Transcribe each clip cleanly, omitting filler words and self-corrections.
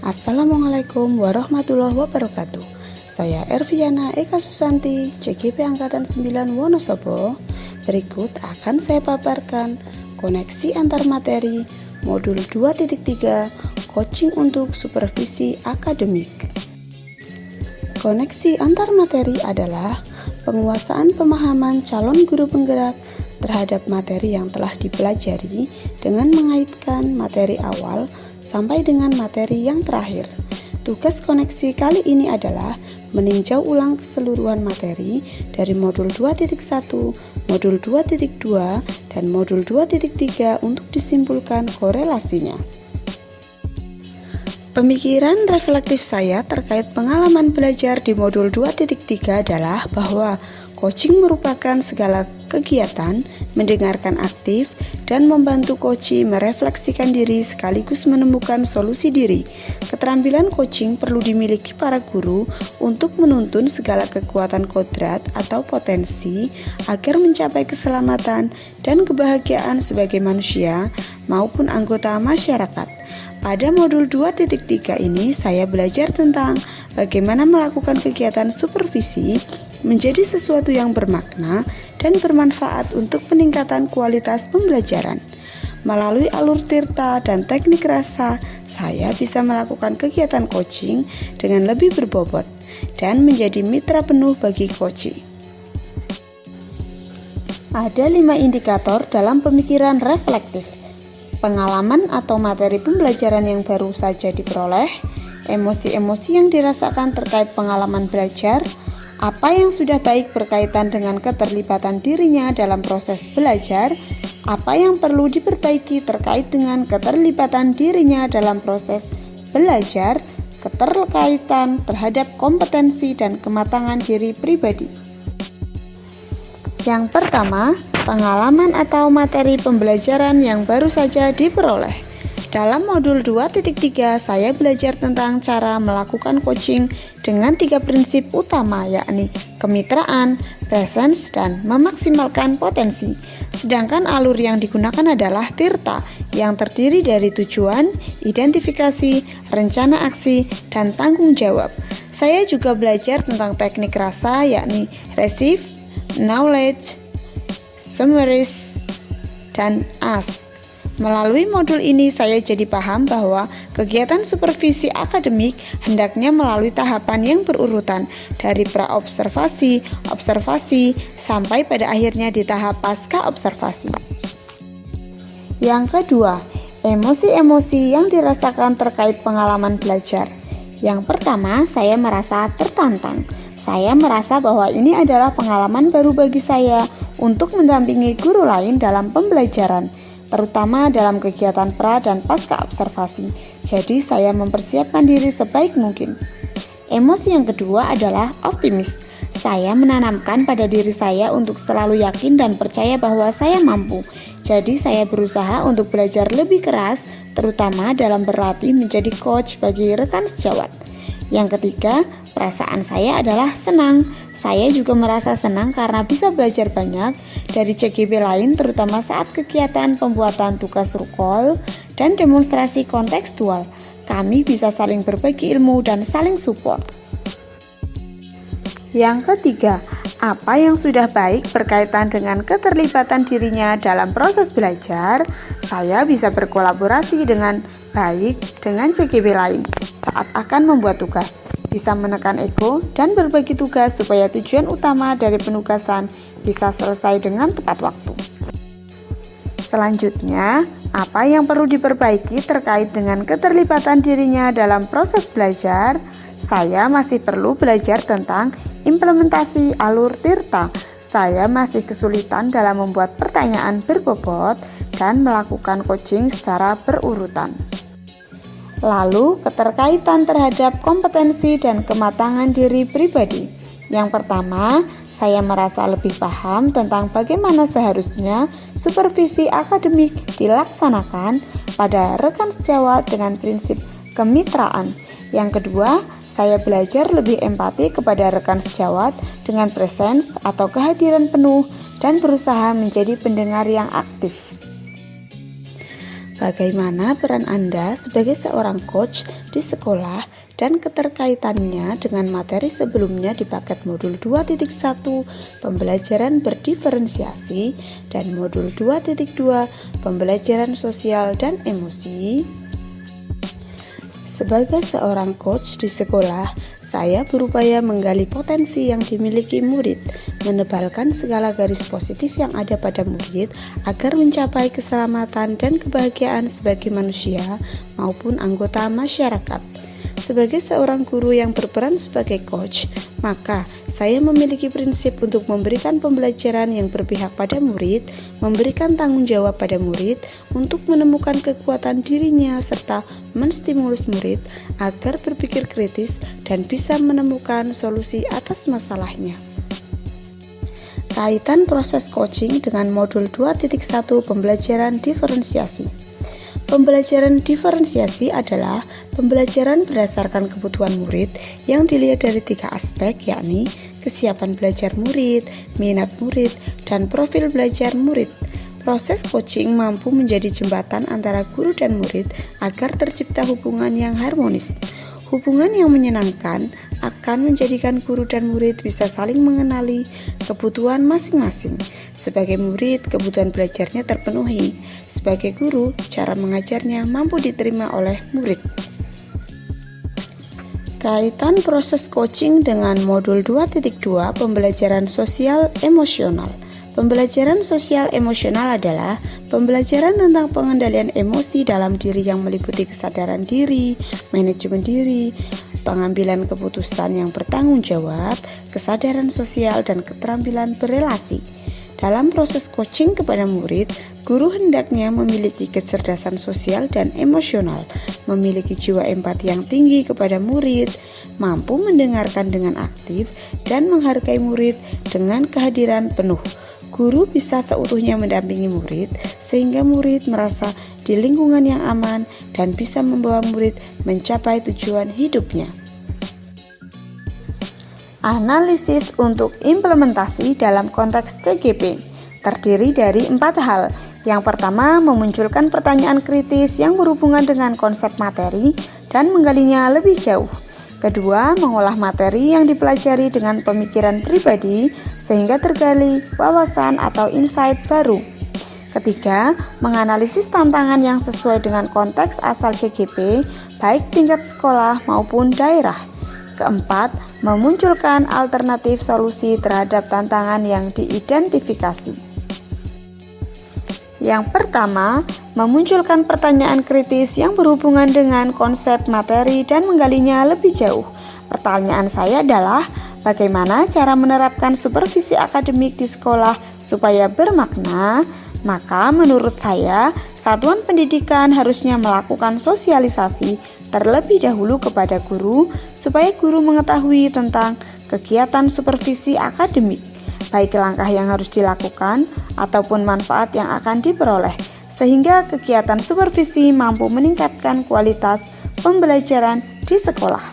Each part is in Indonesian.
Assalamualaikum warahmatullahi wabarakatuh. Saya Erviana Eka Susanti, CGP Angkatan 9 Wonosobo. Berikut akan saya paparkan koneksi antar materi modul 2.3 coaching untuk supervisi akademik. Koneksi antar materi adalah penguasaan pemahaman calon guru penggerak terhadap materi yang telah dipelajari dengan mengaitkan materi awal sampai dengan materi yang terakhir. Tugas koneksi kali ini adalah meninjau ulang keseluruhan materi dari modul 2.1, modul 2.2, dan modul 2.3 untuk disimpulkan korelasinya. Pemikiran reflektif saya terkait pengalaman belajar di modul 2.3 adalah bahwa coaching merupakan segala kegiatan mendengarkan aktif dan membantu coach merefleksikan diri sekaligus menemukan solusi diri. Keterampilan coaching perlu dimiliki para guru untuk menuntun segala kekuatan kodrat atau potensi agar mencapai keselamatan dan kebahagiaan sebagai manusia maupun anggota masyarakat. Pada modul 2.3 ini saya belajar tentang bagaimana melakukan kegiatan supervisi menjadi sesuatu yang bermakna dan bermanfaat untuk peningkatan kualitas pembelajaran. Melalui alur tirta dan teknik rasa, saya bisa melakukan kegiatan coaching dengan lebih berbobot dan menjadi mitra penuh bagi coach. Ada 5 indikator dalam pemikiran reflektif: pengalaman atau materi pembelajaran yang baru saja diperoleh, emosi-emosi yang dirasakan terkait pengalaman belajar, apa yang sudah baik berkaitan dengan keterlibatan dirinya dalam proses belajar, apa yang perlu diperbaiki terkait dengan keterlibatan dirinya dalam proses belajar, keterkaitan terhadap kompetensi dan kematangan diri pribadi. Yang pertama, pengalaman atau materi pembelajaran yang baru saja diperoleh. Dalam modul 2.3, saya belajar tentang cara melakukan coaching dengan 3 prinsip utama, yakni kemitraan, presence, dan memaksimalkan potensi. Sedangkan alur yang digunakan adalah tirta, yang terdiri dari tujuan, identifikasi, rencana aksi, dan tanggung jawab. Saya juga belajar tentang teknik rasa, yakni receive, knowledge, summarize, dan ask. Melalui modul ini saya jadi paham bahwa kegiatan supervisi akademik hendaknya melalui tahapan yang berurutan dari pra-observasi, observasi, sampai pada akhirnya di tahap pasca observasi. Yang kedua, emosi-emosi yang dirasakan terkait pengalaman belajar. Yang pertama, saya merasa tertantang. Saya merasa bahwa ini adalah pengalaman baru bagi saya untuk mendampingi guru lain dalam pembelajaran, terutama dalam kegiatan pra dan pasca observasi. Jadi saya mempersiapkan diri sebaik mungkin. Emosi yang kedua adalah optimis. Saya menanamkan pada diri saya untuk selalu yakin dan percaya bahwa saya mampu. Jadi saya berusaha untuk belajar lebih keras, terutama dalam berlatih menjadi coach bagi rekan sejawat. Yang ketiga, perasaan saya adalah senang. Saya juga merasa senang karena bisa belajar banyak dari CGP lain, terutama saat kegiatan pembuatan tugas rukol dan demonstrasi kontekstual. Kami bisa saling berbagi ilmu dan saling support. Yang ketiga, apa yang sudah baik berkaitan dengan keterlibatan dirinya dalam proses belajar. Saya bisa berkolaborasi dengan baik dengan CGP lain saat akan membuat tugas, bisa menekan ego dan berbagi tugas supaya tujuan utama dari penugasan bisa selesai dengan tepat waktu. Selanjutnya, apa yang perlu diperbaiki terkait dengan keterlibatan dirinya dalam proses belajar? Saya masih perlu belajar tentang implementasi alur tirta. Saya masih kesulitan dalam membuat pertanyaan berbobot dan melakukan coaching secara berurutan. Lalu, keterkaitan terhadap kompetensi dan kematangan diri pribadi. Yang pertama, saya merasa lebih paham tentang bagaimana seharusnya supervisi akademik dilaksanakan pada rekan sejawat dengan prinsip kemitraan. Yang kedua, saya belajar lebih empati kepada rekan sejawat dengan presence atau kehadiran penuh dan berusaha menjadi pendengar yang aktif. Bagaimana peran Anda sebagai seorang coach di sekolah dan keterkaitannya dengan materi sebelumnya di paket modul 2.1 pembelajaran berdiferensiasi dan modul 2.2 pembelajaran sosial dan emosi? Sebagai seorang coach di sekolah, saya berupaya menggali potensi yang dimiliki murid, menebalkan segala garis positif yang ada pada murid agar mencapai keselamatan dan kebahagiaan sebagai manusia maupun anggota masyarakat. Sebagai seorang guru yang berperan sebagai coach, maka saya memiliki prinsip untuk memberikan pembelajaran yang berpihak pada murid, memberikan tanggung jawab pada murid untuk menemukan kekuatan dirinya serta menstimulus murid agar berpikir kritis dan bisa menemukan solusi atas masalahnya. Kaitan proses coaching dengan modul 2.1 pembelajaran diferensiasi. Pembelajaran diferensiasi adalah pembelajaran berdasarkan kebutuhan murid yang dilihat dari 3 aspek, yakni kesiapan belajar murid, minat murid, dan profil belajar murid. Proses coaching mampu menjadi jembatan antara guru dan murid agar tercipta hubungan yang harmonis. Hubungan yang menyenangkan akan menjadikan guru dan murid bisa saling mengenali kebutuhan masing-masing. Sebagai murid, kebutuhan belajarnya terpenuhi. Sebagai guru, cara mengajarnya mampu diterima oleh murid. Kaitan proses coaching dengan modul 2.2 pembelajaran sosial emosional. Pembelajaran sosial emosional adalah pembelajaran tentang pengendalian emosi dalam diri yang meliputi kesadaran diri, manajemen diri, pengambilan keputusan yang bertanggung jawab, kesadaran sosial, dan keterampilan berelasi. Dalam proses coaching kepada murid, guru hendaknya memiliki kecerdasan sosial dan emosional, memiliki jiwa empati yang tinggi kepada murid, mampu mendengarkan dengan aktif, dan menghargai murid dengan kehadiran penuh. Guru bisa seutuhnya mendampingi murid sehingga murid merasa di lingkungan yang aman dan bisa membawa murid mencapai tujuan hidupnya. Analisis untuk implementasi dalam konteks CGP terdiri dari 4 hal. Yang pertama, memunculkan pertanyaan kritis yang berhubungan dengan konsep materi dan menggalinya lebih jauh. Kedua, mengolah materi yang dipelajari dengan pemikiran pribadi sehingga tergali wawasan atau insight baru. Ketiga, menganalisis tantangan yang sesuai dengan konteks asal CGP, baik tingkat sekolah maupun daerah. Keempat, memunculkan alternatif solusi terhadap tantangan yang diidentifikasi. Yang pertama, memunculkan pertanyaan kritis yang berhubungan dengan konsep materi dan menggalinya lebih jauh. Pertanyaan saya adalah, bagaimana cara menerapkan supervisi akademik di sekolah supaya bermakna? Maka menurut saya, satuan pendidikan harusnya melakukan sosialisasi terlebih dahulu kepada guru supaya guru mengetahui tentang kegiatan supervisi akademik, baik langkah yang harus dilakukan ataupun manfaat yang akan diperoleh, sehingga kegiatan supervisi mampu meningkatkan kualitas pembelajaran di sekolah.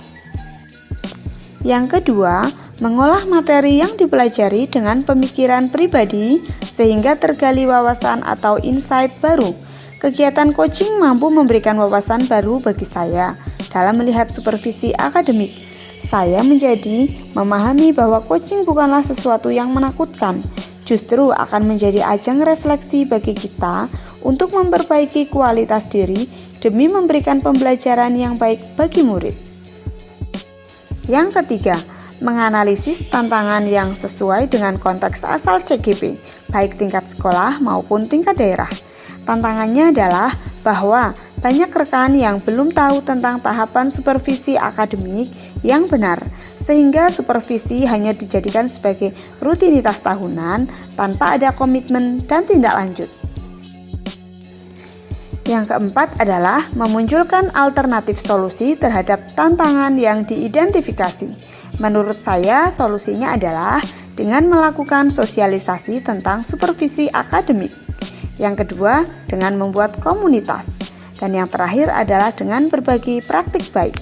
Yang kedua, mengolah materi yang dipelajari dengan pemikiran pribadi sehingga tergali wawasan atau insight baru. Kegiatan coaching mampu memberikan wawasan baru bagi saya dalam melihat supervisi akademik. Saya menjadi memahami bahwa coaching bukanlah sesuatu yang menakutkan, justru akan menjadi ajang refleksi bagi kita untuk memperbaiki kualitas diri demi memberikan pembelajaran yang baik bagi murid. Yang ketiga, menganalisis tantangan yang sesuai dengan konteks asal CGP, baik tingkat sekolah maupun tingkat daerah. Tantangannya adalah bahwa banyak rekan yang belum tahu tentang tahapan supervisi akademik yang benar, sehingga supervisi hanya dijadikan sebagai rutinitas tahunan tanpa ada komitmen dan tindak lanjut. Yang keempat adalah memunculkan alternatif solusi terhadap tantangan yang diidentifikasi. Menurut saya, solusinya adalah dengan melakukan sosialisasi tentang supervisi akademik. Yang kedua, dengan membuat komunitas. Dan yang terakhir adalah dengan berbagi praktik baik.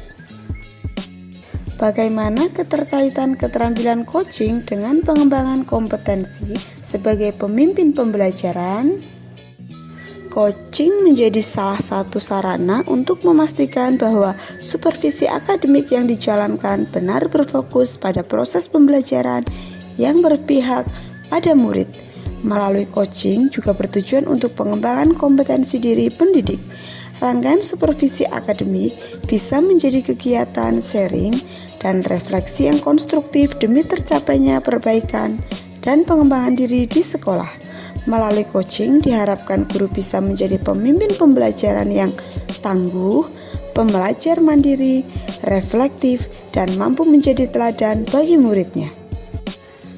Bagaimana keterkaitan keterampilan coaching dengan pengembangan kompetensi sebagai pemimpin pembelajaran? Coaching menjadi salah satu sarana untuk memastikan bahwa supervisi akademik yang dijalankan benar berfokus pada proses pembelajaran yang berpihak pada murid. Melalui coaching juga bertujuan untuk pengembangan kompetensi diri pendidik. Rangkaian supervisi akademik bisa menjadi kegiatan sharing dan refleksi yang konstruktif demi tercapainya perbaikan dan pengembangan diri di sekolah. Melalui coaching diharapkan guru bisa menjadi pemimpin pembelajaran yang tangguh, pembelajar mandiri, reflektif, dan mampu menjadi teladan bagi muridnya.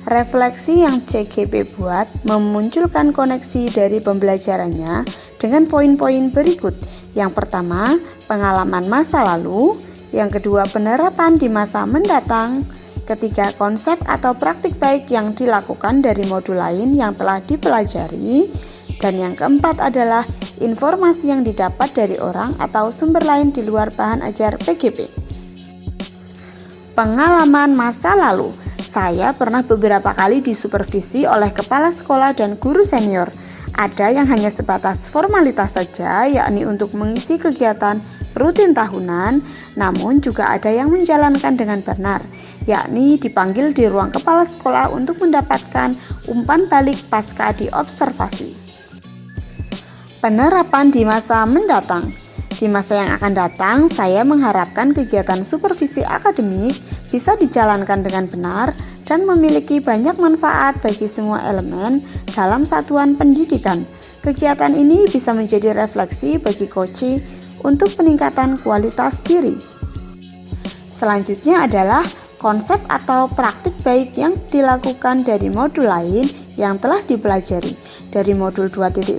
Refleksi yang CGP buat memunculkan koneksi dari pembelajarannya dengan poin-poin berikut. Yang pertama, pengalaman masa lalu. Yang kedua, penerapan di masa mendatang. Ketiga, konsep atau praktik baik yang dilakukan dari modul lain yang telah dipelajari. Dan yang keempat adalah informasi yang didapat dari orang atau sumber lain di luar bahan ajar PGP. Pengalaman masa lalu. Saya pernah beberapa kali disupervisi oleh kepala sekolah dan guru senior. Ada yang hanya sebatas formalitas saja, yakni untuk mengisi kegiatan rutin tahunan, namun juga ada yang menjalankan dengan benar, yakni dipanggil di ruang kepala sekolah untuk mendapatkan umpan balik pasca diobservasi. Penerapan di masa mendatang. Di masa yang akan datang, saya mengharapkan kegiatan supervisi akademik bisa dijalankan dengan benar dan memiliki banyak manfaat bagi semua elemen dalam satuan pendidikan. Kegiatan ini bisa menjadi refleksi bagi coach untuk peningkatan kualitas diri. Selanjutnya adalah konsep atau praktik baik yang dilakukan dari modul lain yang telah dipelajari. Dari modul 2.1,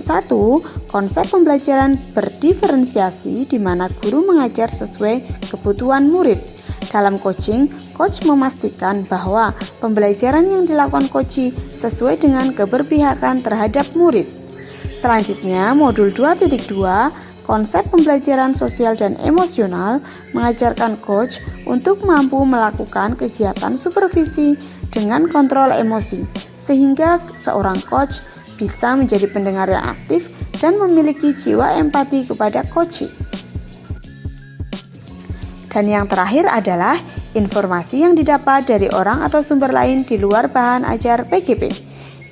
konsep pembelajaran berdiferensiasi di mana guru mengajar sesuai kebutuhan murid. Dalam coaching, coach memastikan bahwa pembelajaran yang dilakukan coach sesuai dengan keberpihakan terhadap murid. Selanjutnya, modul 2.2, konsep pembelajaran sosial dan emosional mengajarkan coach untuk mampu melakukan kegiatan supervisi dengan kontrol emosi, sehingga seorang coach bisa menjadi pendengar yang aktif dan memiliki jiwa empati kepada coach. Dan yang terakhir adalah informasi yang didapat dari orang atau sumber lain di luar bahan ajar PGP.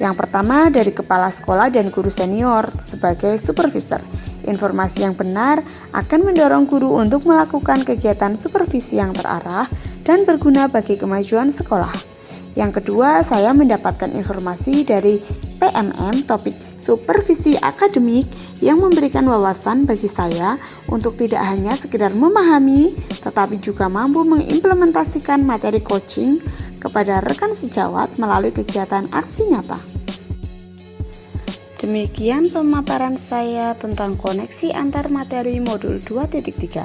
Yang pertama dari kepala sekolah dan guru senior sebagai supervisor. Informasi yang benar akan mendorong guru untuk melakukan kegiatan supervisi yang terarah dan berguna bagi kemajuan sekolah. Yang kedua, saya mendapatkan informasi dari PMM topik supervisi akademik yang memberikan wawasan bagi saya untuk tidak hanya sekedar memahami, tetapi juga mampu mengimplementasikan materi coaching kepada rekan sejawat melalui kegiatan aksi nyata. Demikian pemaparan saya tentang koneksi antar materi modul 2.3.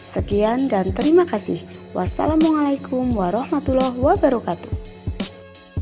Sekian dan terima kasih. Wassalamualaikum warahmatullahi wabarakatuh.